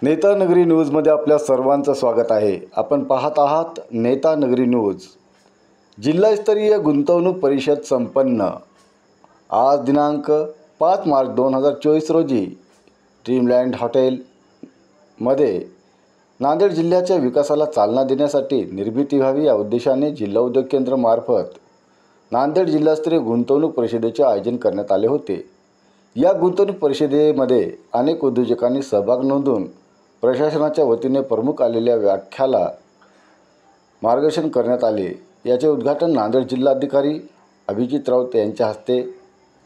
नेता नगरी न्यूजमध्ये आपल्या सर्वांचं स्वागत आहे. आपण पाहत आहात नेता नगरी न्यूज. जिल्हास्तरीय गुंतवणूक परिषद संपन्न. आज दिनांक 5 मार्च 2024 रोजी ड्रीमलँड हॉटेलमध्ये नांदेड जिल्ह्याच्या विकासाला चालना देण्यासाठी निर्मिती व्हावी या उद्देशाने जिल्हा उद्योग केंद्र मार्फत नांदेड जिल्हास्तरीय गुंतवणूक परिषदेचे आयोजन करण्यात आले होते. या गुंतवणूक परिषदेमध्ये अनेक उद्योजकांनी सहभाग नोंदवून प्रशासनाच्या वतीने प्रमुख आलेल्या व्याख्याला मार्गदर्शन करण्यात आले. याचे उद्घाटन नांदेड जिल्हाधिकारी अभिजित राऊत यांच्या हस्ते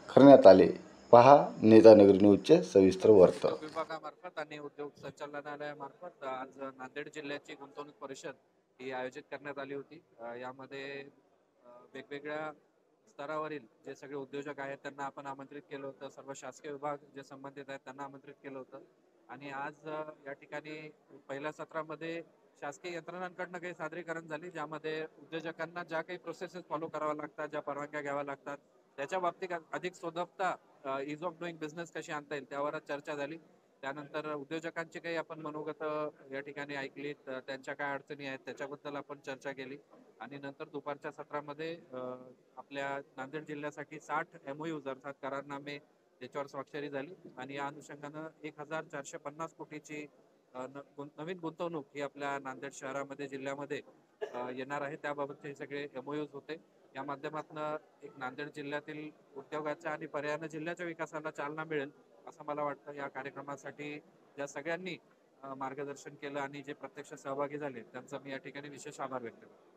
करण्यात आले. पहा नेता नगरी न्यूजचे सविस्तर वृत्त. विभागामार्फत आणि उद्योग संचालनालयामार्फत आज नांदेड जिल्ह्याची गुंतवणूक परिषद ही आयोजित करण्यात आली होती. यामध्ये वेगवेगळ्या स्तरावरील जे सगळे उद्योजक आहेत त्यांना आपण आमंत्रित केलं होतं. सर्व शासकीय विभाग जे संबंधित आहेत त्यांना आमंत्रित केलं होतं. आणि आज या ठिकाणी पहिल्या सत्रामध्ये शासकीय यंत्रणांकडनं काही सादरीकरण झाली, ज्यामध्ये उद्योजकांना ज्या काही प्रोसेसेस फॉलो कराव्या लागतात, ज्या परवानग्या घ्याव्या लागतात, त्याच्या बाबतीत अधिक सोदपता इज ऑफ डुईंग बिझनेस कशी आणता येईल त्यावर चर्चा झाली. त्यानंतर उद्योजकांची काही आपण मनोगत या ठिकाणी ऐकलीत, त्यांच्या काय अडचणी आहेत त्याच्याबद्दल आपण चर्चा केली. आणि नंतर दुपारच्या सत्रामध्ये आपल्या नांदेड जिल्ह्यासाठी 60 MOUs अर्थात करारनामे त्याच्यावर स्वाक्षरी झाली. आणि या अनुषंगानं 1450 कोटीची नवीन गुंतवणूक ही आपल्या नांदेड शहरामध्ये जिल्ह्यामध्ये येणार आहे. त्याबाबतचे हे सगळे MOUs होते. या माध्यमातून एक नांदेड जिल्ह्यातील उद्योगाच्या आणि पर्यायाने जिल्ह्याच्या विकासाला चालना मिळेल असं मला वाटतं. या कार्यक्रमासाठी ज्या सगळ्यांनी मार्गदर्शन केलं आणि जे प्रत्यक्ष सहभागी झाले त्यांचा मी या ठिकाणी विशेष आभार व्यक्त करतो.